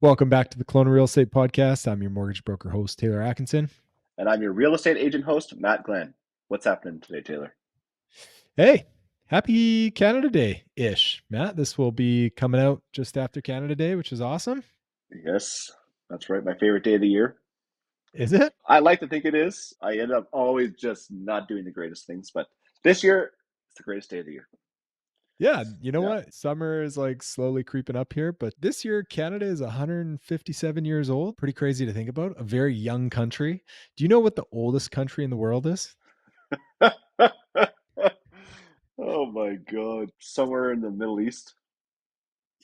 Welcome back to the Kelowna Real Estate Podcast. I'm your mortgage broker host, Taylor Atkinson. And I'm your real estate agent host, Matt Glenn. What's happening today, Taylor? Hey, happy Canada Day-ish, Matt. This will be coming out just after Canada Day, which is awesome. Yes, that's right. My favorite day of the year. Is it? I like to think it is. I end up always just not doing the greatest things, but this year, it's the greatest day of the year. Yeah, you know Yeah. what? Summer is like slowly creeping up here, but this year Canada is 157 years old. Pretty crazy to think about. A very young country. Do you know what the oldest country in the world is? Oh my God. Somewhere in the Middle East.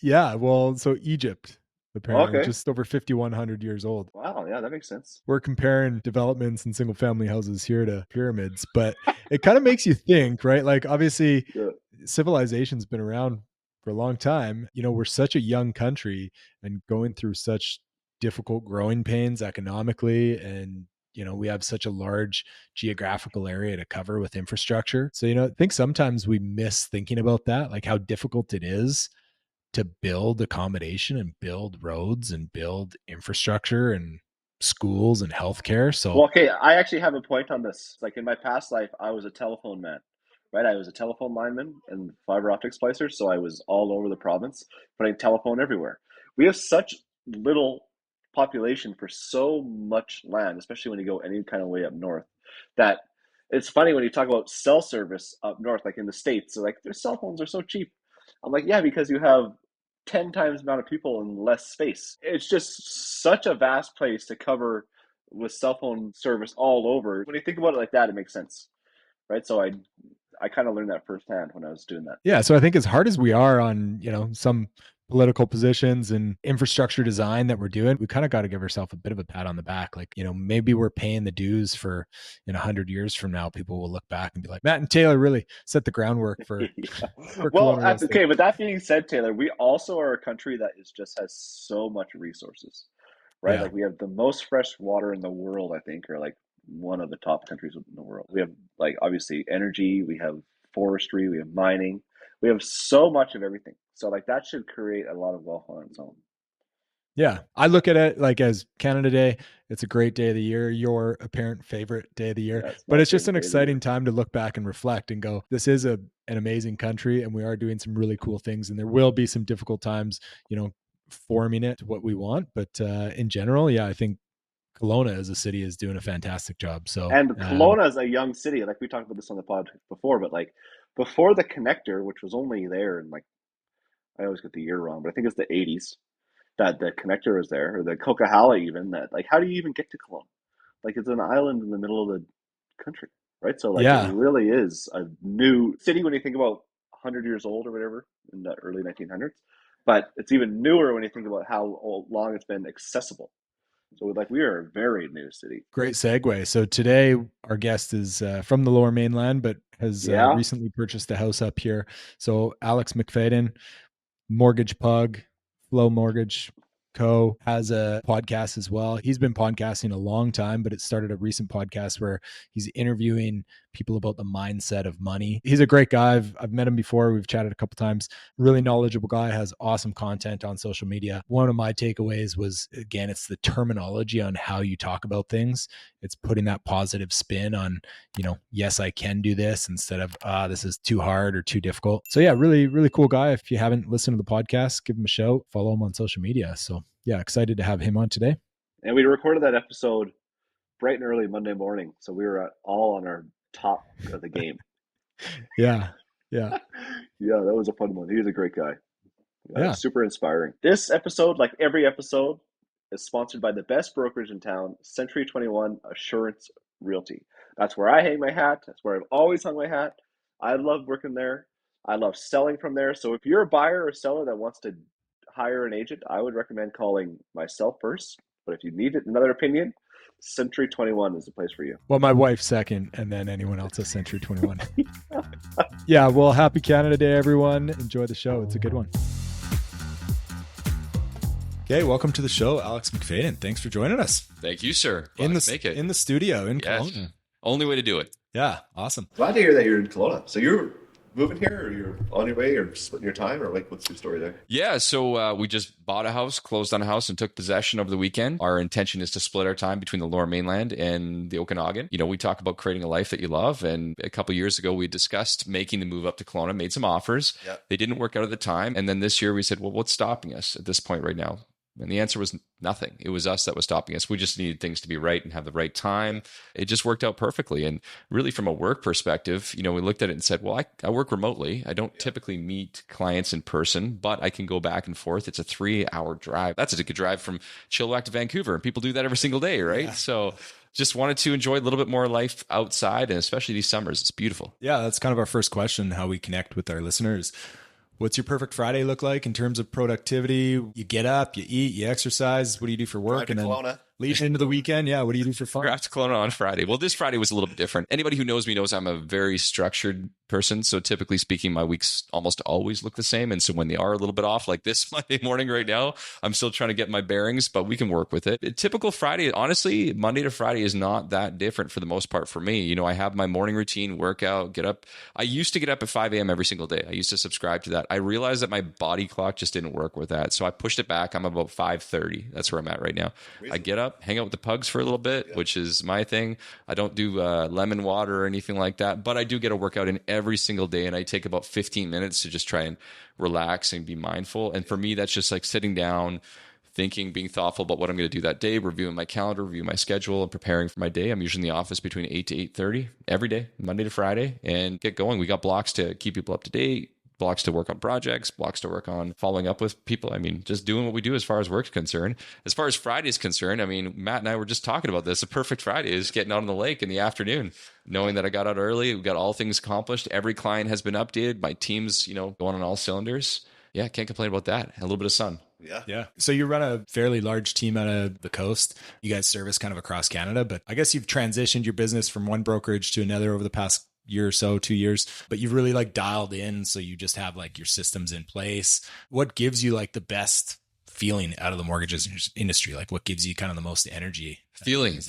Yeah, well, so Egypt, apparently, Okay. just over 5,100 years old. Wow. Yeah, that makes sense. We're comparing developments and single family houses here to pyramids, but it kind of makes you think, right? Like, obviously, Yeah. civilization's been around for a long time. You know, we're such a young country and going through such difficult growing pains economically. And, you know, we have such a large geographical area to cover with infrastructure. So, you know, I think sometimes we miss thinking about that, like how difficult it is to build accommodation and build roads and build infrastructure and schools and healthcare. So Well, okay, I actually have a point on this. Like in my past life, I was a telephone man, right? I was a telephone lineman and fiber optic splicer, so I was all over the province, putting telephone everywhere. We have such little population for so much land, especially when you go any kind of way up north, that it's funny when you talk about cell service up north, like in the States, so like their cell phones are so cheap. I'm like, yeah, because you have 10 times the amount of people in less space. It's just such a vast place to cover with cell phone service all over. When you think about it like that, it makes sense, right? So I kind of learned that firsthand when I was doing that. yeah, so I think as hard as we are on, you know, some political positions and infrastructure design that we're doing, we kind of got to give ourselves a bit of a pat on the back. Like, you know, maybe we're paying the dues for in 100 years from now, people will look back and be like, Matt and Taylor really set the groundwork for Yeah. for Well, Kelowna real estate. okay, but that being said, Taylor, we also are a country that is just has so much resources, right? Yeah. Like we have the most fresh water in the world, I think, or like one of the top countries in the world. We have like obviously energy, we have forestry, we have mining, we have so much of everything. So like that should create a lot of wealth on its own. Yeah, I look at it like as Canada Day. It's a great day of the year, your apparent favorite day of the year. Yeah, it's But my it's just favorite an day of the year. exciting time to look back and reflect and go, this is an amazing country and we are doing some really cool things. And there will be some difficult times, you know, forming it to what we want. But in general, yeah, I think Kelowna as a city is doing a fantastic job. So And Kelowna is a young city. Like we talked about this on the pod before, but like before the connector, which was only there in like I always get the year wrong, but I think it's the 80s that the connector was there, or the Coquihalla even. That like, how do you even get to Kelowna? Like it's an island in the middle of the country, right? So like it yeah, really is a new city when you think about 100 years old or whatever in the early 1900s. But it's even newer when you think about how long it's been accessible. So like we are a very new city. great segue. So today our guest is from the Lower Mainland, but has Yeah. recently purchased a house up here. So Alex McFadyen, Mortgage Pug, Flow Mortgage Co. has a podcast as well. He's been podcasting a long time, but it started a recent podcast where he's interviewing people about the mindset of money. He's a great guy. I've met him before. We've chatted a couple times. Really knowledgeable guy, has awesome content on social media. One of my takeaways was, again, it's the terminology on how you talk about things. It's putting that positive spin on, you know, yes, I can do this instead of, this is too hard or too difficult. So yeah, really, really cool guy. If you haven't listened to the podcast, give him a shout, follow him on social media. So yeah, excited to have him on today. And we recorded that episode bright and early Monday morning. So we were all on our top of the game. Yeah. Yeah. Yeah, that was a fun one. He was a great guy. Yeah. Super inspiring. This episode, like every episode, is sponsored by the best brokerage in town, Century 21 Assurance Realty. That's where I hang my hat. That's where I've always hung my hat. I love working there. I love selling from there. So if you're a buyer or seller that wants to hire an agent, I would recommend calling myself first. But if you need another opinion, Century 21 is the place for you. Well, my wife second, and then anyone else at Century 21. Yeah. Well, happy Canada Day, everyone. Enjoy the show. It's a good one. Okay, welcome to the show, Alex McFadyen. Thanks for joining us Thank you, sir. in Glad the to make it. in the studio in Yes. Kelowna. Only way to do it. Yeah, awesome. Glad to hear that you're in Kelowna. So you're moving here, or you're on your way, or splitting your time, or like what's your story there? Yeah, so we just bought a house, closed on a house, and took possession over the weekend. Our intention is to split our time between the Lower Mainland and the Okanagan. You know, we talk about creating a life that you love, and a couple years ago we discussed making the move up to Kelowna, made some offers. Yep. They didn't work out at the time, and then this year we said, well, what's stopping us at this point right now? And the answer was nothing. It was us that was stopping us. We just needed things to be right and have the right time. It just worked out perfectly. And really, from a work perspective, you know, we looked at it and said, well, I work remotely. I don't typically meet clients in person, but I can go back and forth. It's a 3-hour drive. That's a good drive from Chilliwack to Vancouver. And people do that every single day, right? Yeah. So just wanted to enjoy a little bit more life outside, and especially these summers. It's beautiful. Yeah, that's kind of our first question, how we connect with our listeners. What's your perfect Friday look like in terms of productivity? You get up, you eat, you exercise. What do you do for work? And then Kelowna. lead into the weekend. Yeah. What do you do for fun? Drive to Kelowna on Friday. Well, this Friday was a little bit different. Anybody who knows me knows I'm a very structured person. So typically speaking, my weeks almost always look the same. And so when they are a little bit off, like this Monday morning right now, I'm still trying to get my bearings, but we can work with it. A typical Friday, honestly, Monday to Friday is not that different for the most part for me. You know, I have my morning routine, workout, get up. I used to get up at 5 a.m. every single day. I used to subscribe to that. I realized that my body clock just didn't work with that. So I pushed it back. I'm about 5:30. That's where I'm at right now. Amazing. I get up, hang out with the pugs for a little bit, which is my thing. I don't do lemon water or anything like that, but I do get a workout in every single day, and I take about 15 minutes to just try and relax and be mindful. And for me, that's just like sitting down, thinking, being thoughtful about what I'm going to do that day, reviewing my calendar, reviewing my schedule, and preparing for my day. I'm usually in the office between 8 to 8:30 every day, Monday to Friday, and get going. We got blocks to keep people up to date, blocks to work on projects, blocks to work on following up with people. I mean, just doing what we do as far as work's concerned. As far as Friday is concerned, I mean, Matt and I were just talking about this. A perfect Friday is getting out on the lake in the afternoon, knowing that I got out early. We got all things accomplished. Every client has been updated. My team's, you know, going on all cylinders. Yeah, can't complain about that. A little bit of sun. Yeah. So you run a fairly large team out of the coast. You guys service kind of across Canada, but I guess you've transitioned your business from one brokerage to another over the past year or so, 2 years, but you've really like dialed in. So you just have like your systems in place. What gives you like the best feeling out of the mortgages industry? Like what gives you kind of the most energy? Feeling.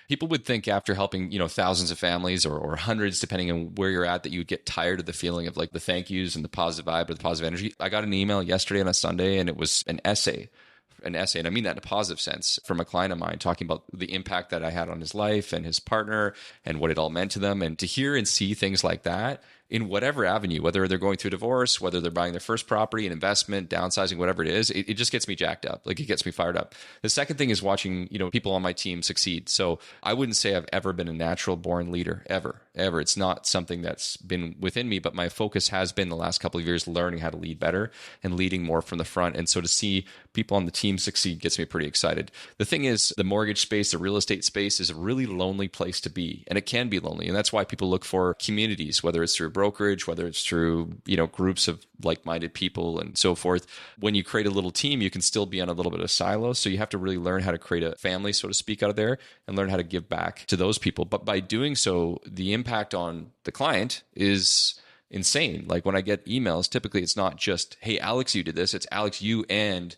People would think after helping, you know, thousands of families or hundreds, depending on where you're at, that you would get tired of the feeling of like the thank yous and the positive vibe or the positive energy. I got an email yesterday on a Sunday, and it was an essay, and I mean that in a positive sense, from a client of mine talking about the impact that I had on his life and his partner and what it all meant to them. And to hear and see things like that in whatever avenue, whether they're going through divorce, whether they're buying their first property, an investment, downsizing, whatever it is, it just gets me jacked up. Like it gets me fired up. The second thing is watching, you know, people on my team succeed. So I wouldn't say I've ever been a natural born leader, ever. It's not something that's been within me, but my focus has been the last couple of years learning how to lead better and leading more from the front. And so to see people on the team succeed gets me pretty excited. The thing is, the mortgage space, the real estate space is a really lonely place to be, and it can be lonely. And that's why people look for communities, whether it's through brokerage, whether it's through, you know, groups of like-minded people and so forth. When you create a little team, you can still be on a little bit of silo. So you have to really learn how to create a family, so to speak, out of there and learn how to give back to those people. But by doing so, the impact on the client is insane. Like when I get emails, typically it's not just, hey, Alex, you did this. It's Alex, you and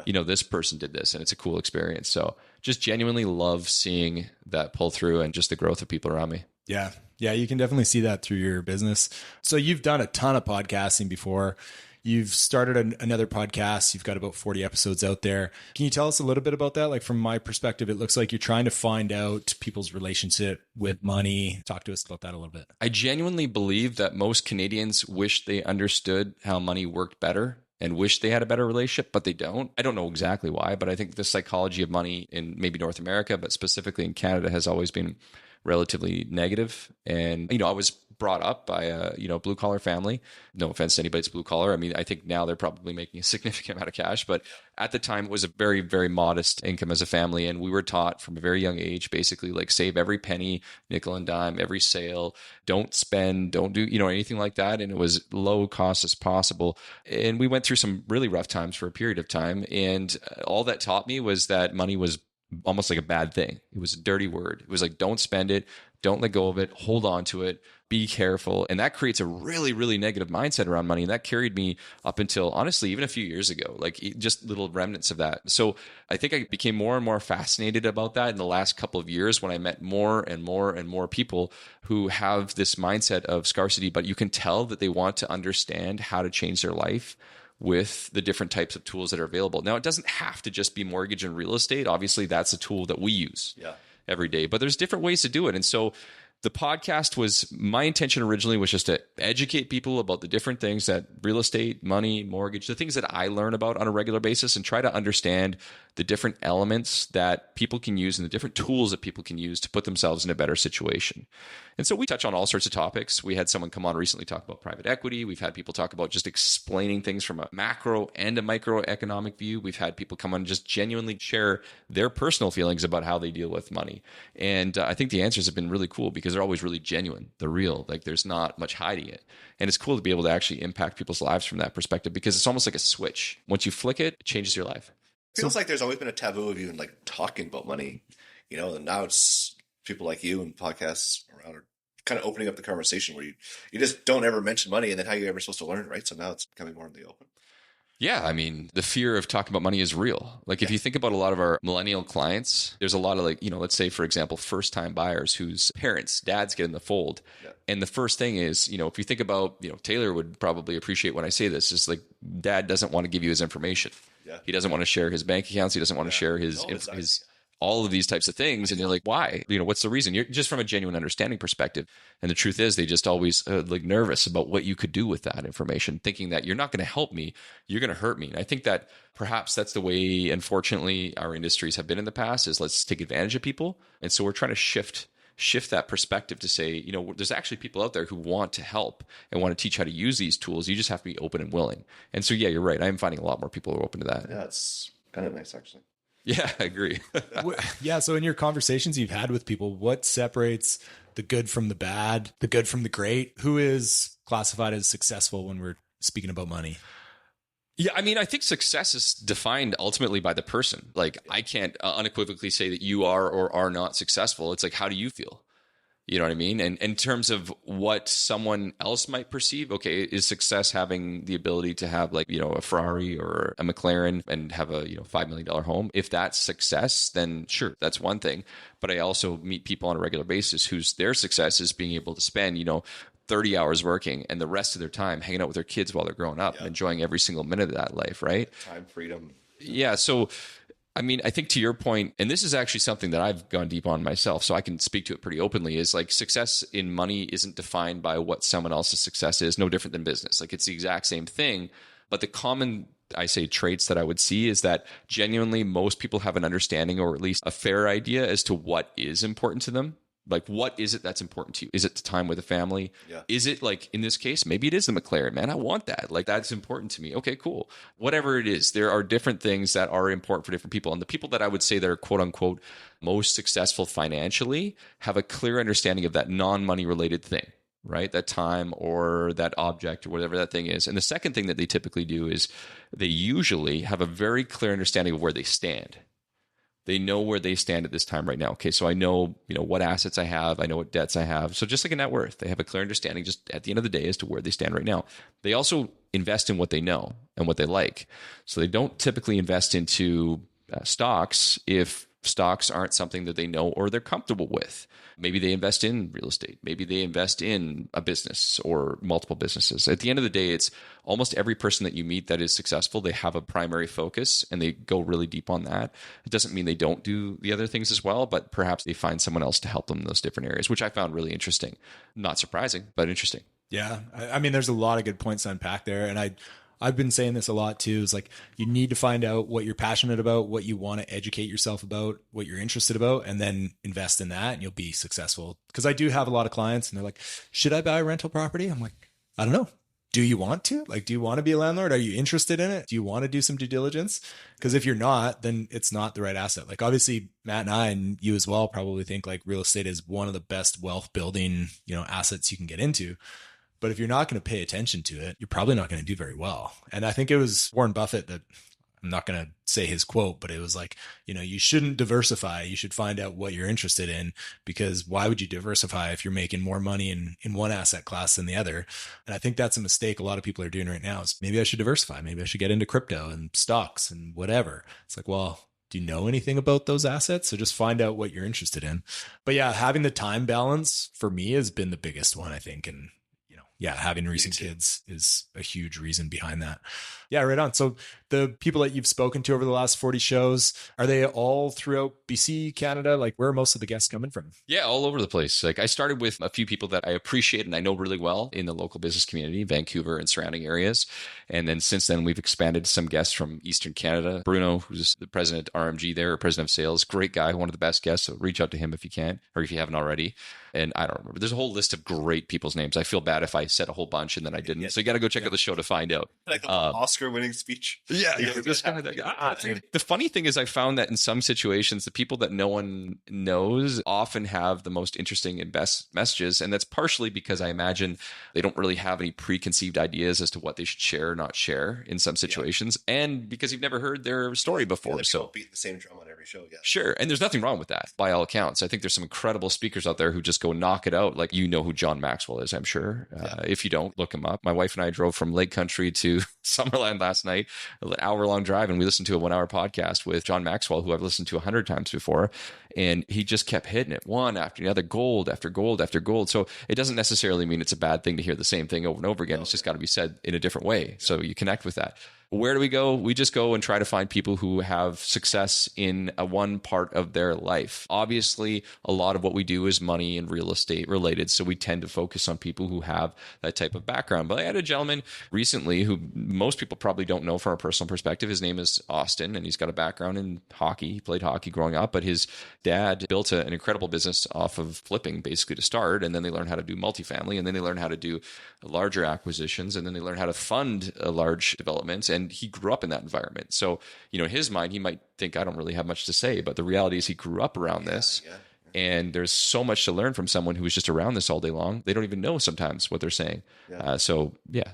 you know, this person did this, and it's a cool experience. So just genuinely love seeing that pull through and just the growth of people around me. Yeah. Yeah. You can definitely see that through your business. So you've done a ton of podcasting before. You've started another podcast. You've got about 40 episodes out there. Can you tell us a little bit about that? Like from my perspective, it looks like you're trying to find out people's relationship with money. Talk to us about that a little bit. I genuinely believe that most Canadians wish they understood how money worked better and wish they had a better relationship, but they don't. I don't know exactly why, but I think the psychology of money in maybe North America, but specifically in Canada, has always been relatively negative. And, you know, I was brought up by a, you know, blue collar family. No offense to anybody that's blue collar. I mean, I think now they're probably making a significant amount of cash, but at the time it was a very, very modest income as a family. And we were taught from a very young age, basically like save every penny, nickel and dime, every sale, don't spend, don't do, you know, anything like that. And it was low cost as possible. And we went through some really rough times for a period of time. And all that taught me was that money was almost like a bad thing. It was a dirty word. It was like, don't spend it. Don't let go of it. Hold on to it. be careful. And that creates a really, really negative mindset around money. And that carried me up until, honestly, even a few years ago, like just little remnants of that. So I think I became more and more fascinated about that in the last couple of years when I met more and more and more people who have this mindset of scarcity, but you can tell that they want to understand how to change their life with the different types of tools that are available. Now, it doesn't have to just be mortgage and real estate. Obviously, that's a tool that we use every day, but there's different ways to do it. And so the podcast was, my intention originally was just to educate people about the different things that real estate, money, mortgage, the things that I learn about on a regular basis, and try to understand the different elements that people can use and the different tools that people can use to put themselves in a better situation. And so we touch on all sorts of topics. We had someone come on recently talk about private equity. We've had people talk about just explaining things from a macro and a microeconomic view. We've had people come on and just genuinely share their personal feelings about how they deal with money. And I think the answers have been really cool because they're always really genuine. They're real. Like there's not much hiding it. And it's cool to be able to actually impact people's lives from that perspective because it's almost like a switch. Once you flick it, it changes your life. It feels like there's always been a taboo of even like talking about money, and now it's people like you and podcasts around are kind of opening up the conversation where you just don't ever mention money, and then how are you ever supposed to learn, right? So now it's becoming more in the open. Yeah, I mean, the fear of talking about money is real. Like if you think about a lot of our millennial clients, there's a lot of let's say, for example, first-time buyers whose parents, dads get in the fold. Yeah. And the first thing is, if you think about, Taylor would probably appreciate when I say this, is like dad doesn't want to give you his information. Yeah. He doesn't want to share his bank accounts. He doesn't want to share his all of these types of things. And you're like, why? What's the reason? You're just from a genuine understanding perspective. And the truth is they just always nervous about what you could do with that information, thinking that you're not going to help me, you're going to hurt me. And I think that perhaps that's the way, unfortunately, our industries have been in the past, is let's take advantage of people. And so we're trying to shift that perspective to say, there's actually people out there who want to help and want to teach how to use these tools. You just have to be open and willing. And so, yeah, you're right. I'm finding a lot more people who are open to that. Yeah, it's kind of nice, actually. Yeah, I agree. Yeah. So in your conversations you've had with people, what separates the good from the bad, the good from the great? Who is classified as successful when we're speaking about money? Yeah, I mean, I think success is defined ultimately by the person. Like, I can't unequivocally say that you are or are not successful. It's like, how do you feel? You know what I mean? And in terms of what someone else might perceive, okay, is success having the ability to have a Ferrari or a McLaren and have a, $5 million home? If that's success, then sure, that's one thing. But I also meet people on a regular basis whose their success is being able to spend, 30 hours working and the rest of their time hanging out with their kids while they're growing up and enjoying every single minute of that life, right? Time, freedom. Yeah. So, I mean, I think to your point, and this is actually something that I've gone deep on myself, so I can speak to it pretty openly, is like success in money isn't defined by what someone else's success is, no different than business. Like it's the exact same thing. But the common, I say, traits that I would see is that genuinely most people have an understanding or at least a fair idea as to what is important to them. Like, what is it that's important to you? Is it the time with the family? Yeah. Is it like, in this case, maybe it is the McLaren, man. I want that. Like, that's important to me. Okay, cool. Whatever it is, there are different things that are important for different people. And the people that I would say that are quote unquote most successful financially have a clear understanding of that non-money related thing, right? That time or that object or whatever that thing is. And the second thing that they typically do is they usually have a very clear understanding of where they stand. They know where they stand at this time right now. Okay, so I know, what assets I have. I know what debts I have. So just like a net worth, they have a clear understanding just at the end of the day as to where they stand right now. They also invest in what they know and what they like. So they don't typically invest into stocks if stocks aren't something that they know or they're comfortable with. Maybe they invest in real estate. Maybe they invest in a business or multiple businesses. At the end of the day, it's almost every person that you meet that is successful, they have a primary focus and they go really deep on that. It doesn't mean they don't do the other things as well, but perhaps they find someone else to help them in those different areas, which I found really interesting. Not surprising, but interesting. Yeah. I mean, there's a lot of good points to unpack there. And I've been saying this a lot too, is like, you need to find out what you're passionate about, what you want to educate yourself about, what you're interested about, and then invest in that and you'll be successful. Because I do have a lot of clients and they're like, should I buy a rental property? I'm like, I don't know. Do you want to? Like, do you want to be a landlord? Are you interested in it? Do you want to do some due diligence? Because if you're not, then it's not the right asset. Like, obviously, Matt and I, and you as well, probably think like real estate is one of the best wealth building, assets you can get into. But if you're not going to pay attention to it, you're probably not going to do very well. And I think it was Warren Buffett that, I'm not going to say his quote, but it was like, you shouldn't diversify. You should find out what you're interested in, because why would you diversify if you're making more money in one asset class than the other? And I think that's a mistake a lot of people are doing right now, is maybe I should diversify. Maybe I should get into crypto and stocks and whatever. It's like, well, do you know anything about those assets? So just find out what you're interested in. But yeah, having the time balance for me has been the biggest one, I think. And, having recent kids is a huge reason behind that. Yeah, right on. So the people that you've spoken to over the last 40 shows, are they all throughout BC, Canada? Like, where are most of the guests coming from? Yeah, all over the place. Like, I started with a few people that I appreciate and I know really well in the local business community, Vancouver and surrounding areas. And then since then, we've expanded to some guests from Eastern Canada. Bruno, who's the president of RMG there, or president of sales, great guy, one of the best guests. So reach out to him if you can, or if you haven't already. And I don't remember. There's a whole list of great people's names. I feel bad if I said a whole bunch and then I didn't. So you got to go check out the show to find out. Like the Oscar-winning speech. Yeah, this kind of thing. The funny thing is, I found that in some situations, the people that no one knows often have the most interesting and best messages. And that's partially because I imagine they don't really have any preconceived ideas as to what they should share or not share in some situations. And because you've never heard their story before. So beat the same drum on every show. Yeah. Sure. And there's nothing wrong with that by all accounts. I think there's some incredible speakers out there who just go knock it out. Like, who John Maxwell is, I'm sure. If you don't, look him up. My wife and I drove from Lake Country to Summerland last night, an hour-long drive, and we listened to a 1-hour podcast with John Maxwell, who I've listened to 100 times before. And he just kept hitting it one after another, gold after gold after gold. So it doesn't necessarily mean it's a bad thing to hear the same thing over and over again. It's just got to be said in a different way. So you connect with that. Where do we go? We just go and try to find people who have success in one part of their life. Obviously, a lot of what we do is money and real estate related, so we tend to focus on people who have that type of background. But I had a gentleman recently who most people probably don't know from a personal perspective. His name is Austin, and he's got a background in hockey. He played hockey growing up, but his dad built an incredible business off of flipping, basically, to start, and then they learned how to do multifamily, and then they learned how to do larger acquisitions, and then they learned how to fund large developments. And he grew up in that environment. So, in his mind, he might think, I don't really have much to say, but the reality is he grew up around this. Yeah. And there's so much to learn from someone who is just around this all day long. They don't even know sometimes what they're saying. Yeah.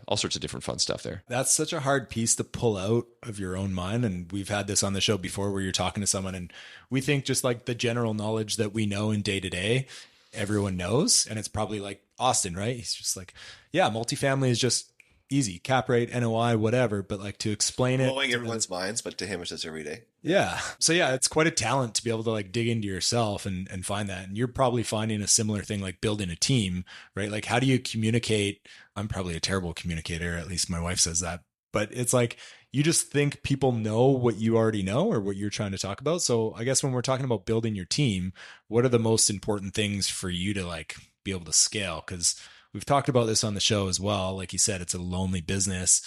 All sorts of different fun stuff there. That's such a hard piece to pull out of your own mind. And we've had this on the show before where you're talking to someone and we think just like the general knowledge that we know in day to day, everyone knows. And it's probably like Austin, right? He's just like, yeah, multifamily is just easy, cap rate, NOI, whatever. But like to explain it, blowing everyone's minds, but to him it's just every day. Yeah. So yeah, it's quite a talent to be able to like dig into yourself and find that. And you're probably finding a similar thing like building a team, right? Like how do you communicate? I'm probably a terrible communicator, at least my wife says that. But it's like you just think people know what you already know or what you're trying to talk about. So I guess when we're talking about building your team, what are the most important things for you to like be able to scale? Because we've talked about this on the show as well. Like you said, it's a lonely business.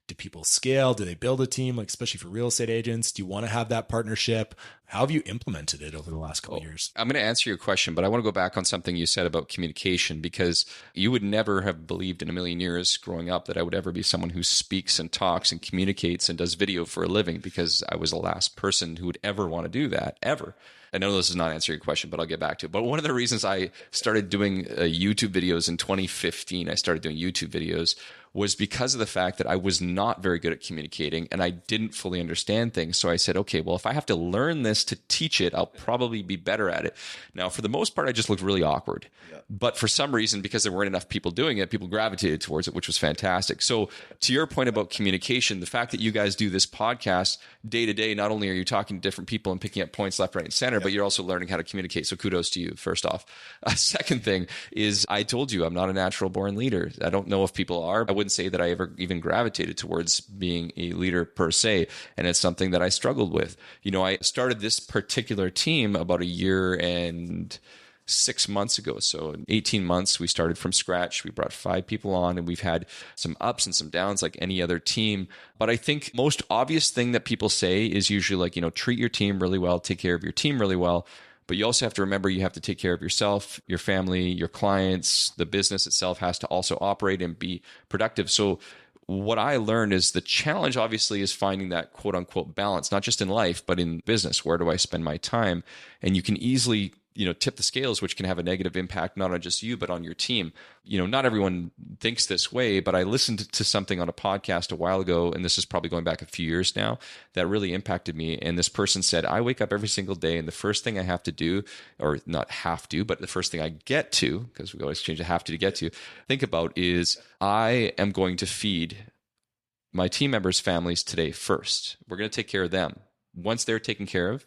Do people scale? Do they build a team? Like, especially for real estate agents, do you want to have that partnership? How have you implemented it over the last couple of years? I'm going to answer your question, but I want to go back on something you said about communication, because you would never have believed in a million years growing up that I would ever be someone who speaks and talks and communicates and does video for a living, because I was the last person who would ever want to do that, ever. I know this is not answering your question, but I'll get back to it. But one of the reasons I started doing YouTube videos in 2015, I started doing YouTube videos, was because of the fact that I was not very good at communicating and I didn't fully understand things. So I said, okay, well, if I have to learn this to teach it, I'll probably be better at it. Now, for the most part, I just looked really awkward. Yeah. But for some reason, because there weren't enough people doing it, people gravitated towards it, which was fantastic. So to your point about communication, the fact that you guys do this podcast day to day, not only are you talking to different people and picking up points left, right, and center, but you're also learning how to communicate. So kudos to you, first off. Second thing is, I told you I'm not a natural born leader. I don't know if people are. I wouldn't say that I ever even gravitated towards being a leader per se. And it's something that I struggled with. I started this particular team about a year and 6 months ago. So in 18 months, we started from scratch. We brought 5 people on and we've had some ups and some downs like any other team. But I think most obvious thing that people say is usually like, treat your team really well, take care of your team really well. But you also have to remember you have to take care of yourself, your family, your clients. The business itself has to also operate and be productive. So what I learned is the challenge obviously is finding that quote unquote balance, not just in life, but in business. Where do I spend my time? And you can easily tip the scales, which can have a negative impact, not on just you, but on your team. Not everyone thinks this way, but I listened to something on a podcast a while ago, and this is probably going back a few years now, that really impacted me. And this person said, I wake up every single day, and the first thing I have to do, or not have to, but the first thing I get to, because we always change the have to get to, think about is I am going to feed my team members' families today first. We're going to take care of them. Once they're taken care of,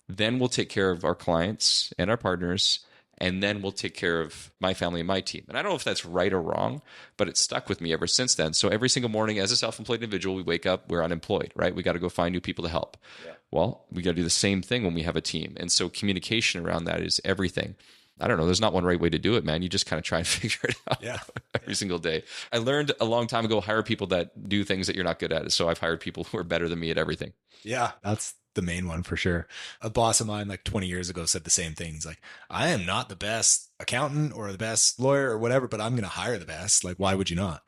then we'll take care of our clients and our partners, and then we'll take care of my family and my team. And I don't know if that's right or wrong, but it's stuck with me ever since then. So every single morning as a self-employed individual, we wake up, we're unemployed, right? We got to go find new people to help. Yeah. Well, we got to do the same thing when we have a team. And so communication around that is everything. I don't know. There's not one right way to do it, man. You just kind of try and figure it out every single day. I learned a long time ago, hire people that do things that you're not good at. So I've hired people who are better than me at everything. Yeah, that's the main one for sure. A boss of mine like 20 years ago said the same thing. He's like, I am not the best accountant or the best lawyer or whatever, but I'm going to hire the best. Like, why would you not?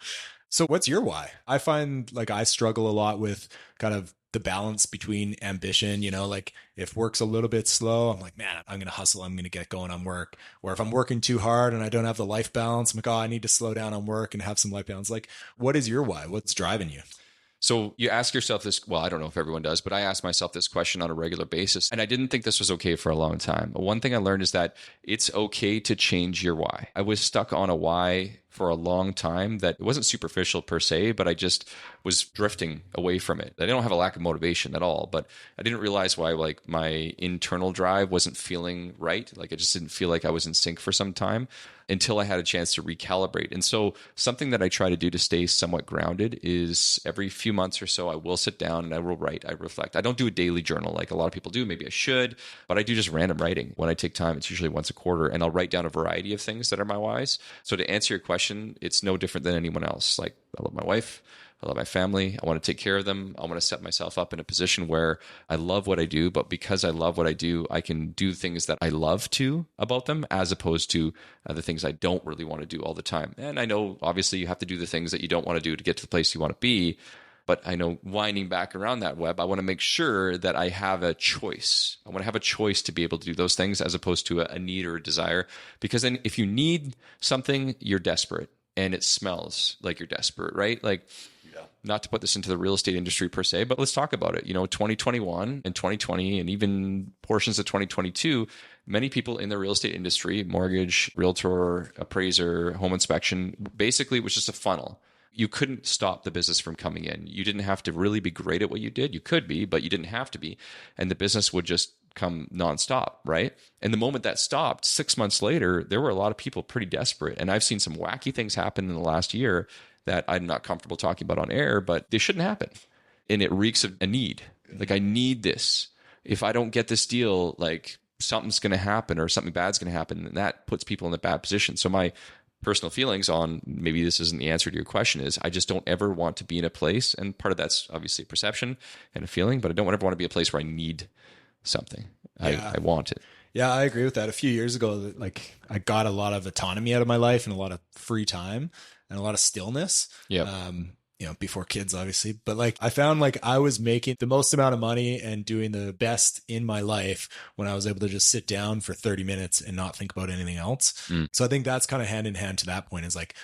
So what's your why? I find like I struggle a lot with kind of the balance between ambition, like if work's a little bit slow, I'm like, man, I'm going to hustle. I'm going to get going on work. Or if I'm working too hard and I don't have the life balance, I'm like, oh, I need to slow down on work and have some life balance. Like, what is your why? What's driving you? So you ask yourself this, well, I don't know if everyone does, but I ask myself this question on a regular basis. And I didn't think this was okay for a long time. One thing I learned is that it's okay to change your why. I was stuck on a why for a long time that it wasn't superficial per se, but I just was drifting away from it. I don't have a lack of motivation at all, but I didn't realize why like my internal drive wasn't feeling right. Like I just didn't feel like I was in sync for some time until I had a chance to recalibrate. And so something that I try to do to stay somewhat grounded is every few months or so, I will sit down and I will write, I reflect. I don't do a daily journal like a lot of people do. Maybe I should, but I do just random writing. When I take time, it's usually once a quarter, and I'll write down a variety of things that are my whys. So to answer your question, it's no different than anyone else. Like I love my wife. I love my family. I want to take care of them. I want to set myself up in a position where I love what I do, but because I love what I do, I can do things that I love to about them as opposed to the things I don't really want to do all the time. And I know obviously you have to do the things that you don't want to do to get to the place you want to be, but I know winding back around that web, I want to make sure that I have a choice. I want to have a choice to be able to do those things as opposed to a need or a desire. Because then if you need something, you're desperate and it smells like you're desperate, right? Like, not to put this into the real estate industry per se, but let's talk about it. 2021 and 2020 and even portions of 2022, many people in the real estate industry, mortgage, realtor, appraiser, home inspection, basically it was just a funnel. You couldn't stop the business from coming in. You didn't have to really be great at what you did. You could be, but you didn't have to be. And the business would just come nonstop, right? And the moment that stopped, 6 months later, there were a lot of people pretty desperate. And I've seen some wacky things happen in the last year that I'm not comfortable talking about on air, but they shouldn't happen. And it reeks of a need. Like, I need this. If I don't get this deal, like something's going to happen or something bad's going to happen. And that puts people in a bad position. So my personal feelings on, maybe this isn't the answer to your question, is I just don't ever want to be in a place. And part of that's obviously a perception and a feeling, but I don't ever want to be a place where I need something. I want it. Yeah, I agree with that. A few years ago, like I got a lot of autonomy out of my life and a lot of free time and a lot of stillness. Yeah. Before kids, obviously. But like I found like I was making the most amount of money and doing the best in my life when I was able to just sit down for 30 minutes and not think about anything else. So I think that's kind of hand in hand to that point, is like,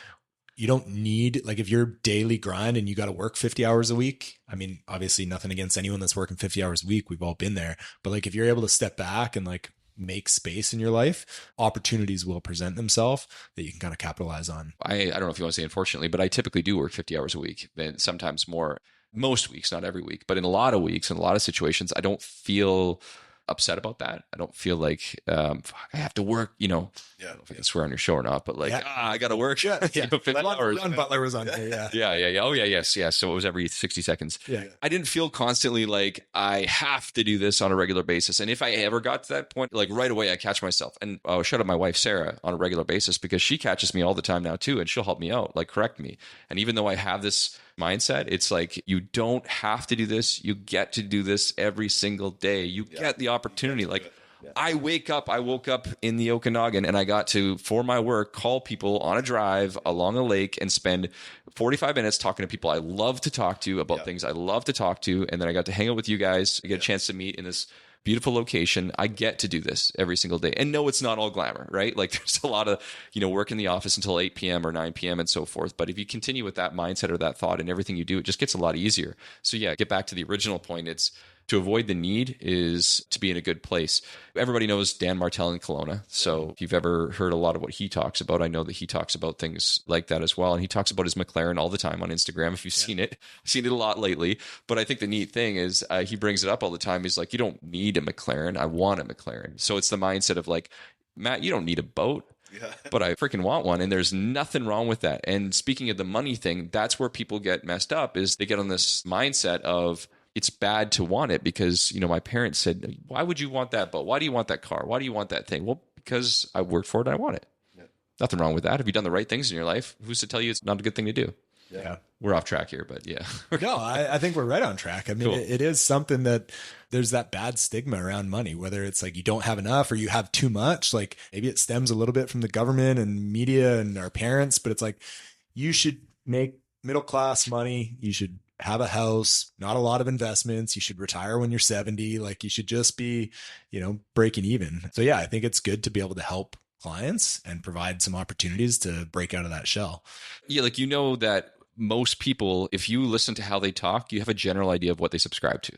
you don't need, like, if you're daily grind and you got to work 50 hours a week, I mean, obviously nothing against anyone that's working 50 hours a week. We've all been there. But like, if you're able to step back and like make space in your life, opportunities will present themselves that you can kind of capitalize on. I don't know if you want to say unfortunately, but I typically do work 50 hours a week, and sometimes more. Most weeks, not every week, but in a lot of weeks, in a lot of situations, I don't feel upset about that. I don't feel like I have to work, I don't know if I can swear on your show or not, but like, I got to work. Yeah. 50 hours. Ron Butler was on here. Yeah. Oh yeah. Yes. So it was every 60 seconds. Yeah. I didn't feel constantly like I have to do this on a regular basis. And if I ever got to that point, like right away, I catch myself, and shout out my wife, Sarah, on a regular basis, because she catches me all the time now too. And she'll help me out, like correct me. And even though I have this mindset, it's like, you don't have to do this. You get to do this every single day. You get the opportunity. Like I woke up in the Okanagan, and I got to, for my work, call people on a drive along a lake and spend 45 minutes talking to people I love to talk to about things I love to talk to. And then I got to hang out with you guys. I get a chance to meet in this beautiful location. I get to do this every single day. And no, it's not all glamour, right? Like there's a lot of, work in the office until 8 p.m. or 9 p.m. and so forth. But if you continue with that mindset or that thought in everything you do, it just gets a lot easier. So yeah, get back to the original point. It's to avoid the need is to be in a good place. Everybody knows Dan Martell in Kelowna. So if you've ever heard a lot of what he talks about, I know that he talks about things like that as well. And he talks about his McLaren all the time on Instagram. If you've seen it, I've seen it a lot lately. But I think the neat thing is he brings it up all the time. He's like, you don't need a McLaren. I want a McLaren. So it's the mindset of like, Matt, you don't need a boat. Yeah. But I freaking want one. And there's nothing wrong with that. And speaking of the money thing, that's where people get messed up is they get on this mindset of, it's bad to want it because, my parents said, why would you want that boat? Why do you want that car? Why do you want that thing? Well, because I worked for it and I want it. Yeah. Nothing wrong with that. Have you done the right things in your life? Who's to tell you it's not a good thing to do? Yeah. We're off track here, but yeah. No, I think we're right on track. I mean, cool. It is something that there's that bad stigma around money, whether it's like you don't have enough or you have too much. Like maybe it stems a little bit from the government and media and our parents, but it's like you should make middle-class money. You should have a house, not a lot of investments. You should retire when you're 70. Like you should just be, breaking even. So yeah, I think it's good to be able to help clients and provide some opportunities to break out of that shell. Yeah. Like, that most people, if you listen to how they talk, you have a general idea of what they subscribe to.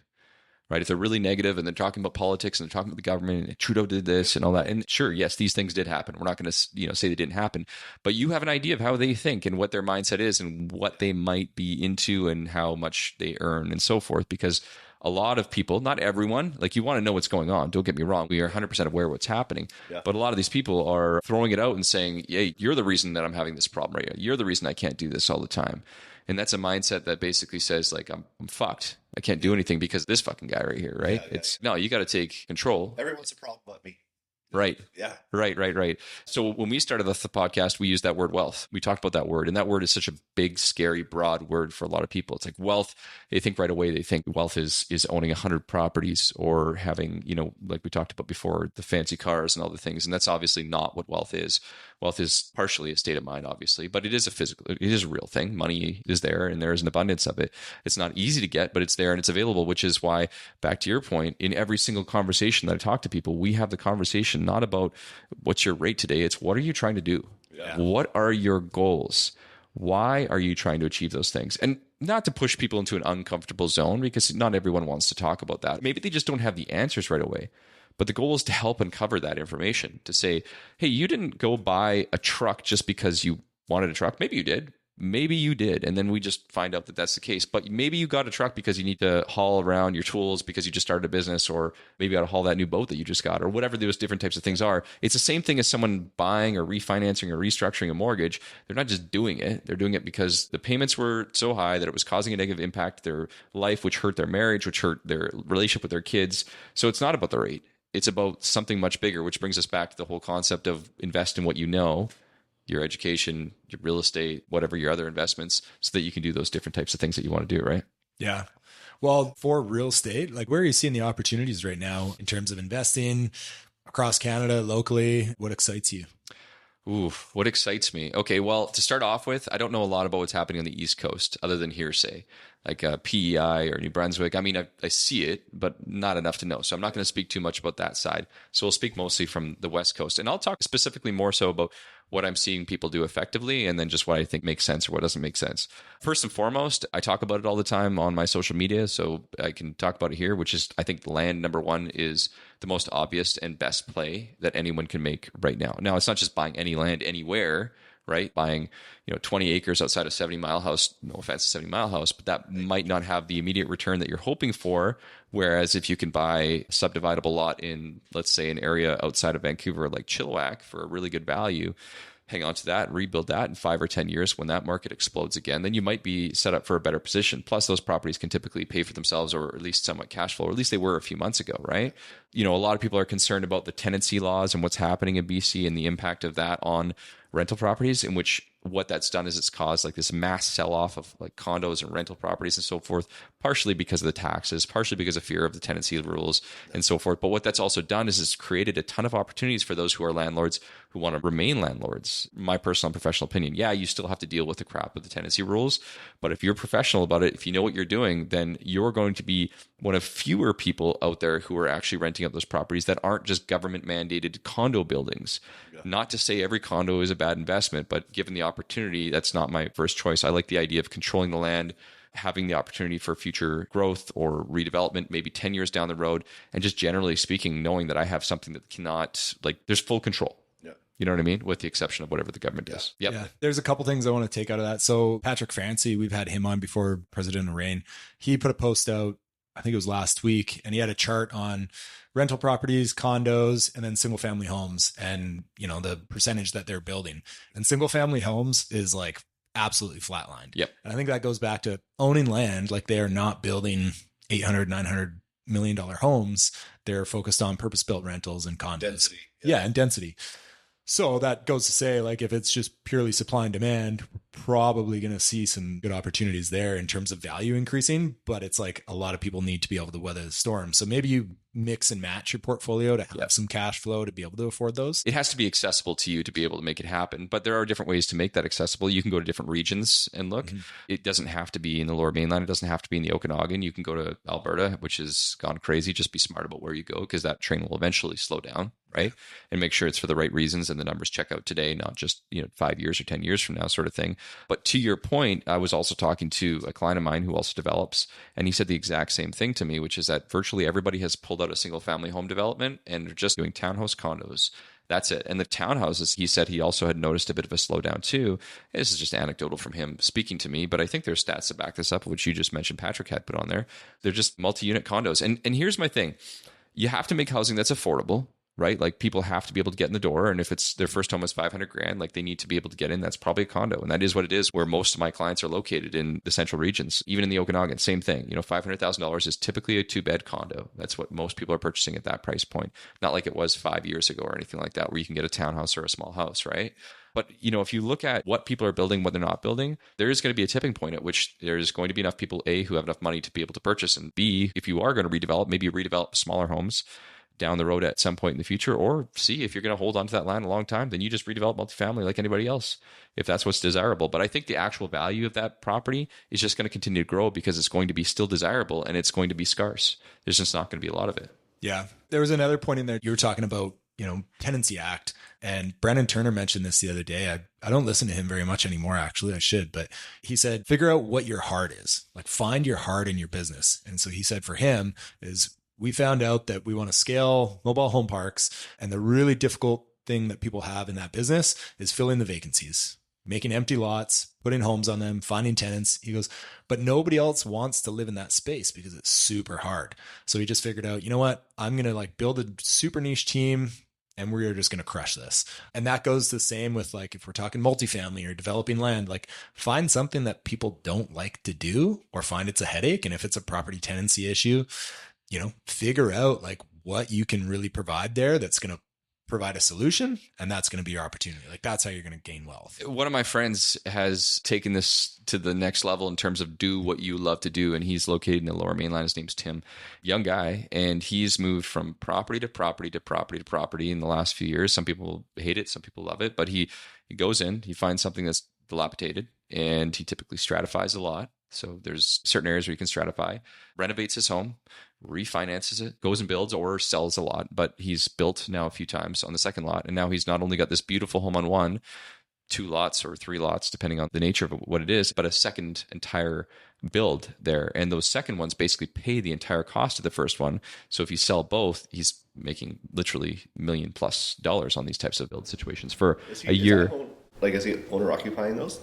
Right. If they're really negative and they're talking about politics and they're talking about the government and Trudeau did this and all that. And sure, yes, these things did happen. We're not going to, say they didn't happen, but you have an idea of how they think and what their mindset is and what they might be into and how much they earn and so forth. Because a lot of people, not everyone, like you want to know what's going on. Don't get me wrong. We are 100% aware of what's happening. Yeah. But a lot of these people are throwing it out and saying, hey, you're the reason that I'm having this problem right now. You're the reason I can't do this all the time. And that's a mindset that basically says like, I'm fucked. I can't do anything because this fucking guy right here, right? Yeah. No, you got to take control. Everyone's a problem but me. Right. Yeah. Right. So when we started the podcast, we used that word wealth. We talked about that word. And that word is such a big, scary, broad word for a lot of people. It's like wealth. They think right away, they think wealth is owning 100 properties or having, like we talked about before, the fancy cars and all the things. And that's obviously not what wealth is. Wealth is partially a state of mind, obviously, but it is it is a real thing. Money is there and there is an abundance of it. It's not easy to get, but it's there and it's available, which is why, back to your point, in every single conversation that I talk to people, we have the conversation not about what's your rate today. It's what are you trying to do? Yeah. What are your goals? Why are you trying to achieve those things? And not to push people into an uncomfortable zone because not everyone wants to talk about that. Maybe they just don't have the answers right away. But the goal is to help uncover that information, to say, hey, you didn't go buy a truck just because you wanted a truck. Maybe you did. Maybe you did. And then we just find out that that's the case. But maybe you got a truck because you need to haul around your tools because you just started a business, or maybe you got to haul that new boat that you just got, or whatever those different types of things are. It's the same thing as someone buying or refinancing or restructuring a mortgage. They're not just doing it. They're doing it because the payments were so high that it was causing a negative impact to their life, which hurt their marriage, which hurt their relationship with their kids. So it's not about the rate. It's about something much bigger, which brings us back to the whole concept of invest in what you know, your education, your real estate, whatever your other investments, so that you can do those different types of things that you want to do, right? Yeah. Well, for real estate, like where are you seeing the opportunities right now in terms of investing across Canada, locally? What excites you? Ooh, what excites me? Okay, well, to start off with, I don't know a lot about what's happening on the East Coast other than hearsay, like PEI or New Brunswick. I mean, I see it, but not enough to know. So I'm not going to speak too much about that side. So we'll speak mostly from the West Coast. And I'll talk specifically more so about what I'm seeing people do effectively and then just what I think makes sense or what doesn't make sense. First and foremost, I talk about it all the time on my social media, so I can talk about it here, which is I think land, number one, is the most obvious and best play that anyone can make right now. Now, it's not just buying any land anywhere, right? Buying, 20 acres outside a 70 Mile House, no offense to 70 Mile House, but that might not have the immediate return that you're hoping for. Whereas if you can buy a subdividable lot in, let's say, an area outside of Vancouver like Chilliwack for a really good value, hang on to that, rebuild that in 5 or 10 years when that market explodes again, then you might be set up for a better position. Plus, those properties can typically pay for themselves or at least somewhat cash flow, or at least they were a few months ago, right? A lot of people are concerned about the tenancy laws and what's happening in BC and the impact of that on rental properties, in which what that's done is it's caused like this mass sell-off of like condos and rental properties and so forth, partially because of the taxes, partially because of fear of the tenancy rules and so forth. But what that's also done is it's created a ton of opportunities for those who are landlords who want to remain landlords. My personal and professional opinion, yeah, you still have to deal with the crap of the tenancy rules. But if you're professional about it, if you know what you're doing, then you're going to be one of fewer people out there who are actually renting out those properties that aren't just government mandated condo buildings. Yeah. Not to say every condo is a bad investment, but given the opportunity, that's not my first choice. I like the idea of controlling the land, having the opportunity for future growth or redevelopment, maybe 10 years down the road. And just generally speaking, knowing that I have something that cannot, like, there's full control. You know what I mean? With the exception of whatever the government does. Yep. Yeah. There's a couple things I want to take out of that. So Patrick Fancy, we've had him on before, President of Rain. He put a post out, I think it was last week, and he had a chart on rental properties, condos, and then single family homes and, you know, the percentage that they're building. And single family homes is like absolutely flatlined. Yep. And I think that goes back to owning land. Like they are not building $800-900 million homes. They're focused on purpose-built rentals and condos. Density. Yeah, and density. So that goes to say, like, if it's just purely supply and demand, we're probably going to see some good opportunities there in terms of value increasing. But it's like a lot of people need to be able to weather the storm. So maybe you mix and match your portfolio to have some cash flow to be able to afford those. It has to be accessible to you to be able to make it happen. But there are different ways to make that accessible. You can go to different regions and look. Mm-hmm. It doesn't have to be in the Lower Mainland. It doesn't have to be in the Okanagan. You can go to Alberta, which has gone crazy. Just be smart about where you go because that train will eventually slow down, right? And make sure it's for the right reasons and the numbers check out today, not just 5 years or 10 years from now sort of thing. But to your point, I was also talking to a client of mine who also develops, and he said the exact same thing to me, which is that virtually everybody has pulled out a single family home development and they're just doing townhouse condos. That's it. And the townhouses, he said he also had noticed a bit of a slowdown too. This is just anecdotal from him speaking to me, but I think there's stats to back this up, which you just mentioned Patrick had put on there. They're just multi-unit condos. And here's my thing. You have to make housing that's affordable, right? Like people have to be able to get in the door. And if it's their first home is $500,000, like they need to be able to get in. That's probably a condo. And that is what it is where most of my clients are located in the central regions, even in the Okanagan, same thing. $500,000 is typically a 2-bed condo. That's what most people are purchasing at that price point. Not like it was 5 years ago or anything like that, where you can get a townhouse or a small house, right? But, if you look at what people are building, what they're not building, there is going to be a tipping point at which there's going to be enough people, A, who have enough money to be able to purchase, and B, if you are going to redevelop, maybe redevelop smaller homes down the road at some point in the future, or C, if you're going to hold onto that land a long time, then you just redevelop multifamily like anybody else, if that's what's desirable. But I think the actual value of that property is just going to continue to grow because it's going to be still desirable and it's going to be scarce. There's just not going to be a lot of it. Yeah. There was another point in there you were talking about, Tenancy Act, and Brandon Turner mentioned this the other day. I don't listen to him very much anymore, actually. I should, but he said, figure out what your heart is. Like find your heart in your business. And so he said for him is, we found out that we want to scale mobile home parks. And the really difficult thing that people have in that business is filling the vacancies, making empty lots, putting homes on them, finding tenants. He goes, but nobody else wants to live in that space because it's super hard. So he just figured out, you know what? I'm going to build a super niche team and we're just going to crush this. And that goes the same with if we're talking multifamily or developing land, find something that people don't like to do or find it's a headache. And if it's a property tenancy issue, figure out what you can really provide there that's going to provide a solution, and that's going to be your opportunity. That's how you're going to gain wealth. One of my friends has taken this to the next level in terms of do what you love to do, and he's located in the Lower Mainland. His name's Tim, young guy, and he's moved from property to property to property to property in the last few years. Some people hate it, some people love it, but he goes in, he finds something that's dilapidated, and he typically stratifies a lot. So there's certain areas where you can stratify, renovates his home, refinances it, goes and builds or sells a lot. But he's built now a few times on the second lot. And now he's not only got this beautiful home on 1, 2 lots or 3 lots, depending on the nature of what it is, but a second entire build there. And those second ones basically pay the entire cost of the first one. So if you sell both, he's making literally $1 million+ on these types of build situations for a year. Is he owner occupying those?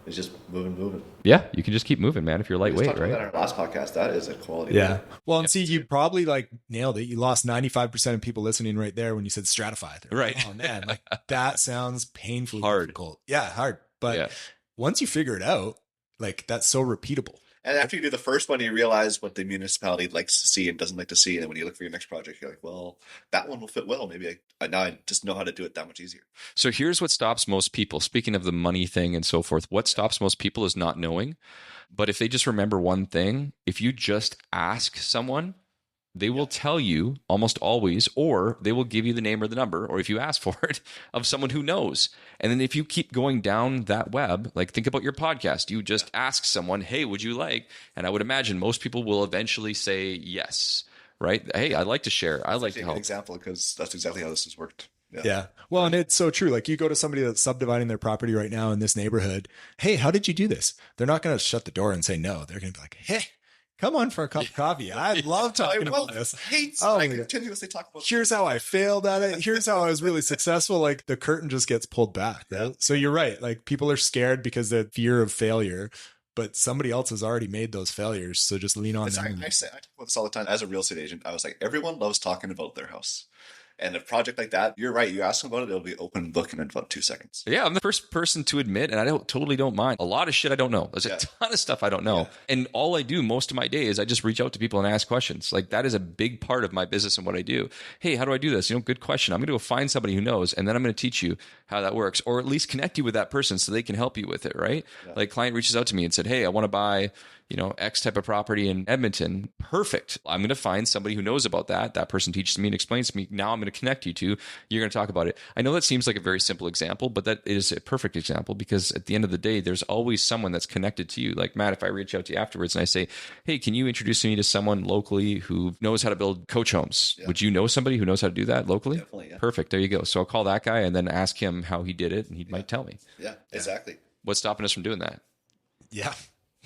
It's just moving. Yeah, you can just keep moving, man, if you're lightweight, right? We talked about that in our last podcast. That is a quality. Yeah. Well, and see, you probably nailed it. You lost 95% of people listening right there when you said stratify. Right. Oh, man, that sounds painfully hard. difficult. Yeah, hard. But once you figure it out, that's so repeatable. And after you do the first one, you realize what the municipality likes to see and doesn't like to see. And then when you look for your next project, you're like, well, that one will fit well. Maybe now I just know how to do it that much easier. So here's what stops most people. Speaking of the money thing and so forth, what stops most people is not knowing. But if they just remember one thing, if you just ask someone, they will tell you almost always, or they will give you the name or the number, or if you ask for it, of someone who knows. And then if you keep going down that web, like think about your podcast, you just ask someone, hey, would you like? And I would imagine most people will eventually say yes, right? Hey, I'd like to share. I'd like to help. An example, because that's exactly how this has worked. Yeah. Well, and it's so true. Like you go to somebody that's subdividing their property right now in this neighborhood. Hey, how did you do this? They're not going to shut the door and say no. They're going to be like, hey, come on for a cup of coffee. I love talking about this. I continuously talk about. Here's how I failed at it. Here's how I was really successful. Like the curtain just gets pulled back. Right? Yeah. So you're right. Like people are scared because the fear of failure, but somebody else has already made those failures. So just lean on them. I talk about this all the time. As a real estate agent, I was like, everyone loves talking about their house. And a project like that, you're right. You ask them about it, it'll be open book in about 2 seconds. Yeah, I'm the first person to admit, and I totally don't mind. A lot of shit I don't know. There's a ton of stuff I don't know. Yeah. And all I do most of my day is I just reach out to people and ask questions. Like that is a big part of my business and what I do. Hey, how do I do this? Good question. I'm going to go find somebody who knows, and then I'm going to teach you how that works, or at least connect you with that person so they can help you with it, right? Yeah. Like client reaches out to me and said, hey, I want to buy X type of property in Edmonton. Perfect. I'm going to find somebody who knows about that. That person teaches me and explains to me. Now I'm going to connect you to, you're going to talk about it. I know that seems like a very simple example, but that is a perfect example because at the end of the day, there's always someone that's connected to you. Like Matt, if I reach out to you afterwards and I say, hey, can you introduce me to someone locally who knows how to build coach homes? Yeah. Would you know somebody who knows how to do that locally? Definitely, yeah. Perfect. There you go. So I'll call that guy and then ask him how he did it and he might tell me. Yeah, exactly. What's stopping us from doing that? Yeah.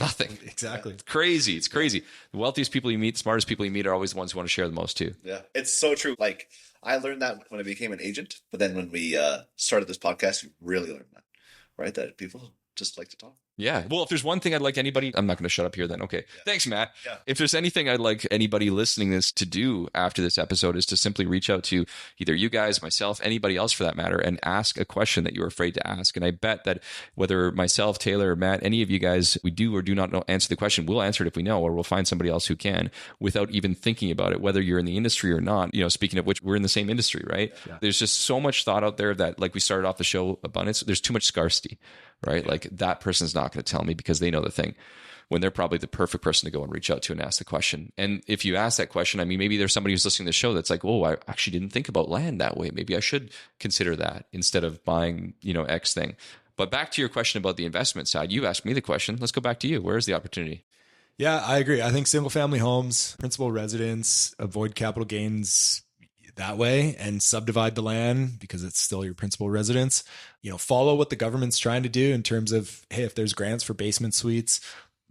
Nothing. Exactly. It's crazy. It's crazy. The wealthiest people you meet, the smartest people you meet are always the ones who want to share the most too. Yeah. It's so true. Like I learned that when I became an agent, but then when we started this podcast, we really learned that, right? That people just like to talk. Yeah. Well, if there's one thing I'd like anybody, I'm not going to shut up here then. Okay. Yeah. Thanks, Matt. Yeah. If there's anything I'd like anybody listening this to do after this episode is to simply reach out to either you guys, myself, anybody else for that matter, and ask a question that you're afraid to ask. And I bet that whether myself, Taylor, or Matt, any of you guys, we do or do not know, answer the question, we'll answer it if we know, or we'll find somebody else who can without even thinking about it, whether you're in the industry or not. Speaking of which, we're in the same industry, right? Yeah. There's just so much thought out there that, like we started off the show, abundance, there's too much scarcity, right? Yeah. Like that person's not going to tell me because they know the thing, when they're probably the perfect person to go and reach out to and ask the question. And if you ask that question, I mean, maybe there's somebody who's listening to the show that's like, oh, I actually didn't think about land that way. Maybe I should consider that instead of buying, X thing. But back to your question about the investment side, you asked me the question. Let's go back to you. Where's the opportunity? Yeah, I agree. I think single family homes, principal residence, avoid capital gains that way and subdivide the land because it's still your principal residence. Follow what the government's trying to do in terms of, hey, if there's grants for basement suites,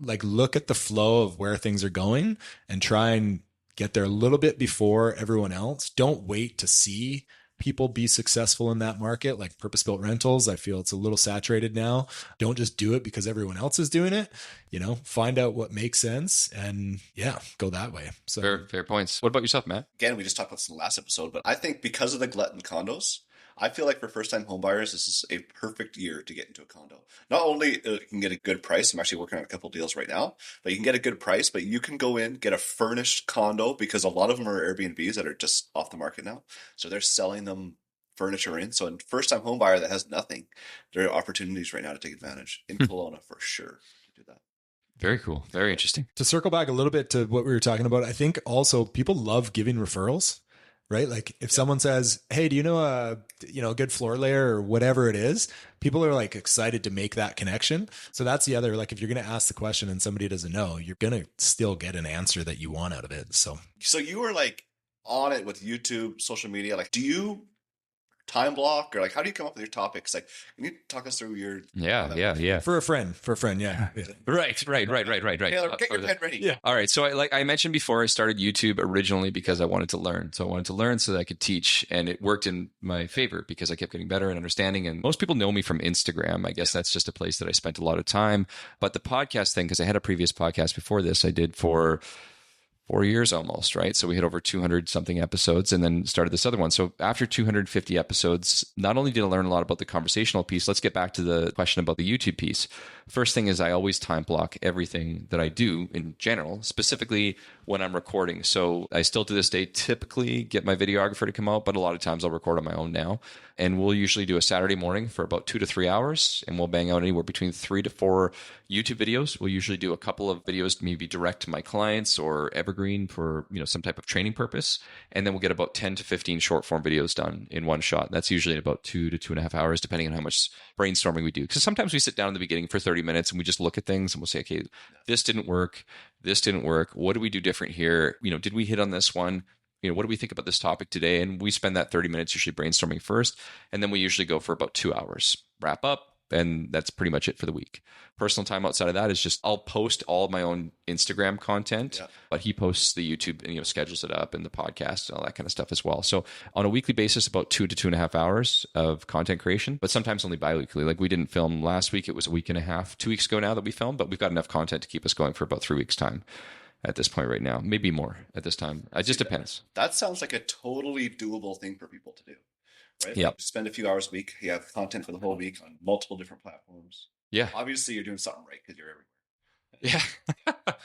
like look at the flow of where things are going and try and get there a little bit before everyone else. Don't wait to see people be successful in that market. Like purpose-built rentals, I feel it's a little saturated now. Don't just do it because everyone else is doing it. Find out what makes sense and go that way. So fair points. What about yourself, Matt? Again, we just talked about this in the last episode, but I think because of the glut in condos, I feel like for first-time homebuyers, this is a perfect year to get into a condo. Not only you can get a good price, I'm actually working on a couple of deals right now, but you can get a good price, but you can go in, get a furnished condo because a lot of them are Airbnbs that are just off the market now. So they're selling them furniture in. So in first-time homebuyer that has nothing, there are opportunities right now to take advantage in Kelowna for sure to do that. Very cool. Very interesting. To circle back a little bit to what we were talking about, I think also people love giving referrals. Right? Like if someone says, hey, do you know a good floor layer or whatever it is, people are like excited to make that connection. So that's the other, like if you're going to ask the question and somebody doesn't know, you're going to still get an answer that you want out of it. So you were like on it with YouTube, social media. Like, do you time block or like how do you come up with your topics? Like, can you talk us through your yeah for a friend yeah. Right Taylor, get your pen ready. Yeah. All right, so I mentioned before, I started YouTube originally because I wanted to learn so that I could teach, and it worked in my favor because I kept getting better and understanding. And most people know me from Instagram. I guess that's just a place that I spent a lot of time. But the podcast thing, because I had a previous podcast before this I did for 4 years almost, right? So we hit over 200 something episodes and then started this other one. So after 250 episodes, not only did I learn a lot about the conversational piece, let's get back to the question about the YouTube piece. First thing is I always time block everything that I do in general, specifically when I'm recording. So I still to this day typically get my videographer to come out, but a lot of times I'll record on my own now. And we'll usually do a Saturday morning for about 2 to 3 hours, and we'll bang out anywhere between 3 to 4 YouTube videos. We'll usually do a couple of videos, maybe direct to my clients or evergreen for some type of training purpose, and then we'll get about 10 to 15 short form videos done in one shot. That's usually in about 2 to 2.5 hours, depending on how much brainstorming we do. Because sometimes we sit down in the beginning for 30 minutes and we just look at things and we'll say, okay, this didn't work. This didn't work. What do we do different here? Did we hit on this one? What do we think about this topic today? And we spend that 30 minutes usually brainstorming first. And then we usually go for about 2 hours, wrap up. And that's pretty much it for the week. Personal time outside of that is just I'll post all of my own Instagram content, but he posts the YouTube and schedules it up and the podcast and all that kind of stuff as well. So on a weekly basis, about 2 to 2.5 hours of content creation, but sometimes only bi-weekly. Like we didn't film last week. It was a week and a half, 2 weeks ago now that we filmed, but we've got enough content to keep us going for about 3 weeks time at this point right now. Maybe more at this time. It just depends. That sounds like a totally doable thing for people to do. Right? Yeah. Like spend a few hours a week. You have content for the whole week on multiple different platforms. Yeah. Obviously, you're doing something right because you're everywhere. Yeah.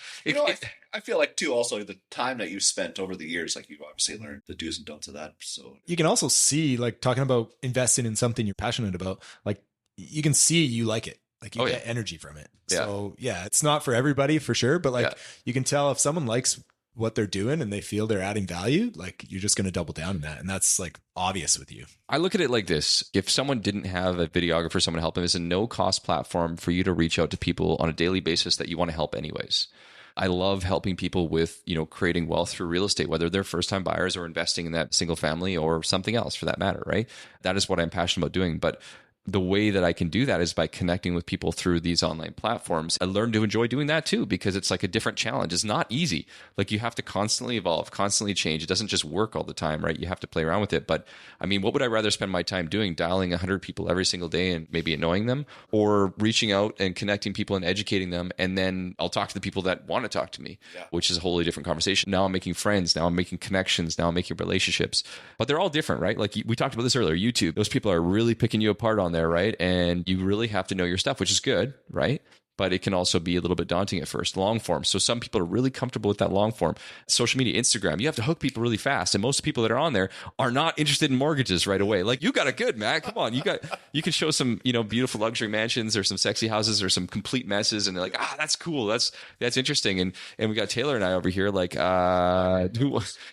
I feel like too, also the time that you spent over the years, like you've obviously learned the do's and don'ts of that. So you can also see, like talking about investing in something you're passionate about, like you can see you like it. Like you get energy from it. Yeah. So yeah, it's not for everybody for sure. But like you can tell if someone likes what they're doing and they feel they're adding value, like you're just going to double down on that. And that's like obvious with you. I look at it like this. If someone didn't have a videographer, someone to help them, it's a no cost platform for you to reach out to people on a daily basis that you want to help anyways. I love helping people with, creating wealth through real estate, whether they're first time buyers or investing in that single family or something else for that matter, right? That is what I'm passionate about doing. But the way that I can do that is by connecting with people through these online platforms. I learned to enjoy doing that too, because it's like a different challenge. It's not easy. Like you have to constantly evolve, constantly change. It doesn't just work all the time, right? You have to play around with it. But I mean, what would I rather spend my time doing? Dialing 100 people every single day and maybe annoying them, or reaching out and connecting people and educating them. And then I'll talk to the people that want to talk to me, which is a wholly different conversation. Now I'm making friends. Now I'm making connections. Now I'm making relationships, but they're all different, right? Like we talked about this earlier, YouTube, those people are really picking you apart on there, right? And you really have to know your stuff, which is good, right? But it can also be a little bit daunting at first. Long form. So some people are really comfortable with that long form. Social media, Instagram, you have to hook people really fast. And most people that are on there are not interested in mortgages right away. Like you got it good, Matt. Come on. You can show some, beautiful luxury mansions or some sexy houses or some complete messes. And they're like, that's cool. That's interesting. And we got Taylor and I over here like,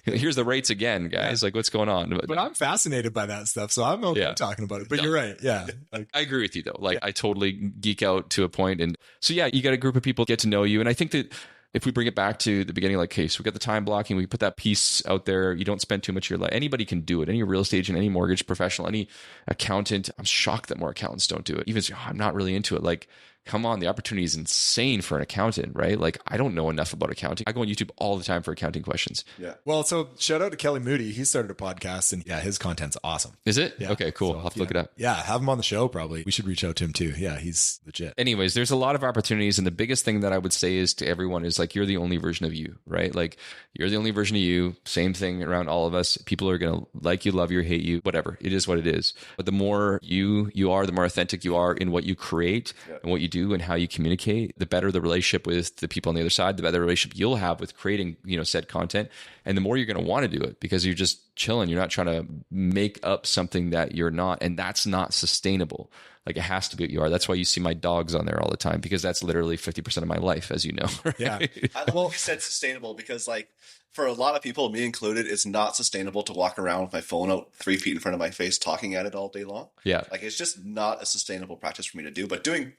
here's the rates again, guys. Like what's going on? But I'm fascinated by that stuff. So I'm okay talking about it, but you're right. Yeah. Like, I agree with you though. Like I totally geek out to a point. And so yeah, you got a group of people get to know you. And I think that if we bring it back to the beginning, like, okay, so we got the time blocking, we put that piece out there. You don't spend too much of your life. Anybody can do it. Any real estate agent, any mortgage professional, any accountant. I'm shocked that more accountants don't do it. Even if I'm not really into it. Like, come on, the opportunity is insane for an accountant, right? Like, I don't know enough about accounting. I go on YouTube all the time for accounting questions. Yeah. Well, so shout out to Kelly Moody. He started a podcast and his content's awesome. Is it? Yeah. Okay, cool. So, I'll have to look it up. Yeah, have him on the show probably. We should reach out to him too. Yeah, he's legit. Anyways, there's a lot of opportunities. And the biggest thing that I would say is to everyone is like, you're the only version of you, right? Like you're the only version of you. Same thing around all of us. People are going to like you, love you, hate you, whatever. It is what it is. But the more you are, the more authentic you are in what you create and what you do and how you communicate, the better the relationship with the people on the other side, the better relationship you'll have with creating, said content. And the more you're going to want to do it because you're just chilling. You're not trying to make up something that you're not. And that's not sustainable. Like it has to be what you are. That's why you see my dogs on there all the time, because that's literally 50% of my life, as you know. Right? Yeah. I love that you said sustainable because like for a lot of people, me included, it's not sustainable to walk around with my phone out 3 feet in front of my face, talking at it all day long. Yeah. Like it's just not a sustainable practice for me to do, but doing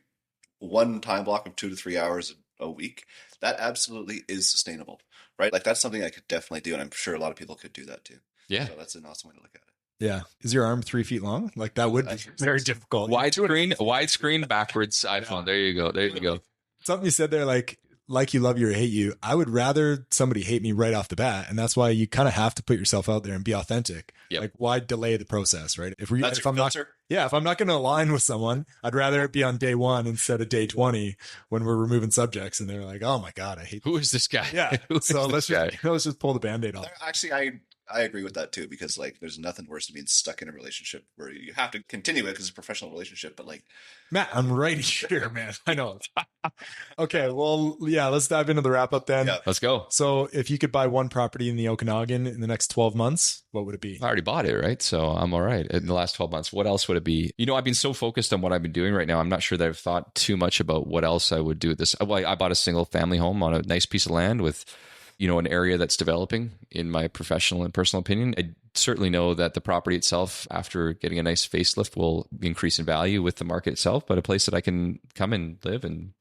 one time block of 2 to 3 hours a week, that absolutely is sustainable, right? Like that's something I could definitely do. And I'm sure a lot of people could do that too. Yeah. So that's an awesome way to look at it. Yeah. Is your arm 3 feet long? Like that would be very difficult. Widescreen backwards iPhone. There you go. There you go. Something you said there, like like you, love you, or hate you. I would rather somebody hate me right off the bat. And that's why you kind of have to put yourself out there and be authentic. Yep. Like, why delay the process, right? That's If your I'm not, filter. if I'm not going to align with someone, I'd rather it be on day 1 instead of day 20 when we're removing subjects and they're like, oh my God, I hate Who is this guy? Yeah. Who is So this let's just pull the Band-Aid off. Actually, I agree with that too, because like there's nothing worse than being stuck in a relationship where you have to continue it because it's a professional relationship, but like Matt, I'm right here, man. I know. Okay, well, yeah, let's dive into the wrap up then. Yeah. Let's go. So if you could buy one property in the Okanagan in the next 12 months, what would it be? I already bought it, right? So I'm all right in the last 12 months. What else would it be? You know, I've been so focused on what I've been doing right now. I'm not sure that I've thought too much about what else I would do with this. Well, I bought a single family home on a nice piece of land with, you know, an area that's developing, in my professional and personal opinion. I certainly know that the property itself, after getting a nice facelift, will increase in value with the market itself, but a place that I can come and live and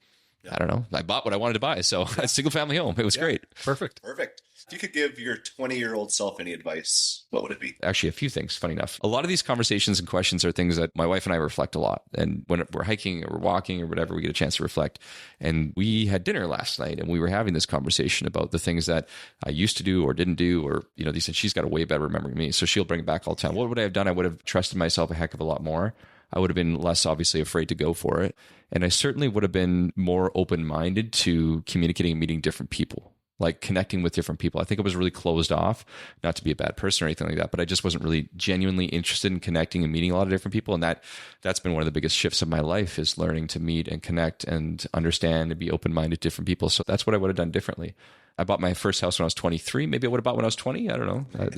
I don't know. I bought what I wanted to buy. So a single family home. It was great. Perfect. If you could give your 20-year-old self any advice, what would it be? Actually, a few things, funny enough. A lot of these conversations and questions are things that my wife and I reflect a lot. And when we're hiking or we're walking or whatever, we get a chance to reflect. And we had dinner last night and we were having this conversation about the things that I used to do or didn't do, or, you know, these things. She's got a way better memory than me. So she'll bring it back all the time. What would I have done? I would have trusted myself a heck of a lot more. I would have been less obviously afraid to go for it. And I certainly would have been more open-minded to communicating and meeting different people, like connecting with different people. I think I was really closed off, not to be a bad person or anything like that, but I just wasn't really genuinely interested in connecting and meeting a lot of different people. And that's been one of the biggest shifts of my life, is learning to meet and connect and understand and be open-minded to different people. So that's what I would have done differently. I bought my first house when I was 23. Maybe I would have bought when I was 20. I don't know.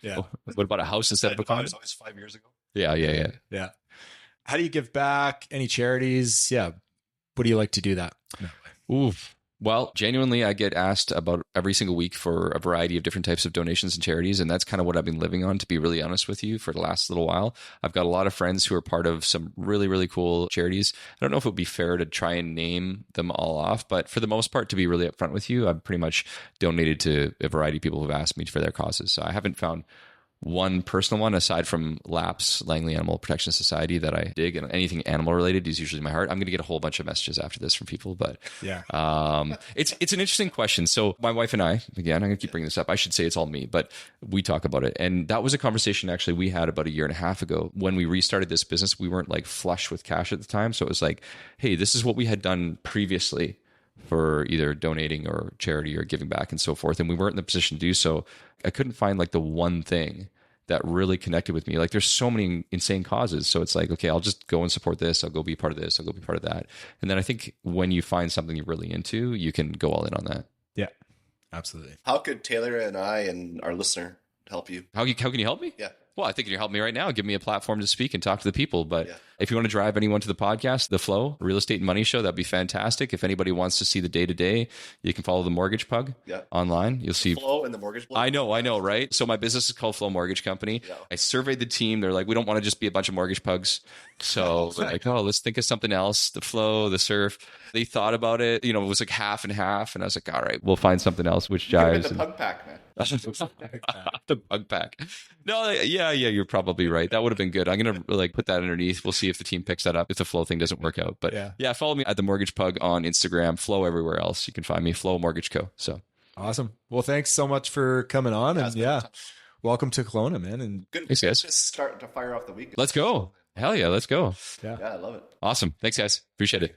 Yeah. What about a house instead of a condo? It was always 5 years ago. Yeah. How do you give back? Any charities? Yeah. What do you like to do that? Oof. Well, genuinely, I get asked about every single week for a variety of different types of donations and charities. And that's kind of what I've been living on, to be really honest with you, for the last little while. I've got a lot of friends who are part of some really, really cool charities. I don't know if it would be fair to try and name them all off, but for the most part, to be really upfront with you, I've pretty much donated to a variety of people who've asked me for their causes. So I haven't found one personal one aside from LAPS, Langley Animal Protection Society, that I dig, and anything animal related is usually my heart. I'm going to get a whole bunch of messages after this from people, but yeah, it's an interesting question. So my wife and I, again, I'm going to keep bringing this up. I should say it's all me, but we talk about it. And that was a conversation actually we had about a year and a half ago when we restarted this business. We weren't like flush with cash at the time. So it was like, hey, this is what we had done previously for either donating or charity or giving back and so forth. And we weren't in the position to do so. I couldn't find like the one thing that really connected with me. Like there's so many insane causes. So it's like, okay, I'll just go and support this. I'll go be part of this. I'll go be part of that. And then I think when you find something you're really into, you can go all in on that. Yeah, absolutely. How could Taylor and I and our listener help you? How can you help me? Yeah. Well, I think you can help me right now. Give me a platform to speak and talk to the people. But Yeah. if you want to drive anyone to the podcast, The Flow, Real Estate and Money Show, that'd be fantastic. If anybody wants to see the day-to-day, you can follow the Mortgage Pug online. You'll see Flow and the mortgage. I know, right? So my business is called Flow Mortgage Company. Yeah. I surveyed the team. They're like, we don't want to just be a bunch of mortgage pugs. So we're like, oh, let's think of something else. The Flow, the Surf. They thought about it. You know, it was like half and half. And I was like, all right, we'll find something else which You could have jives. been the Pug Pack, man. The Pug Pack. No, yeah, you're probably right. That would have been good. I'm going to like put that underneath. We'll see if the team picks that up, if the Flow thing doesn't work out. But yeah, follow me at the Mortgage Pug on Instagram, Flow everywhere else. You can find me, Flow Mortgage Co. So awesome. Well, thanks so much for coming on. And welcome to Kelowna, man. And Good. Thanks, guys. Just starting to fire off the weekend. Let's go. Hell yeah, let's go. Yeah, I love it. Awesome. Thanks, guys. Appreciate it.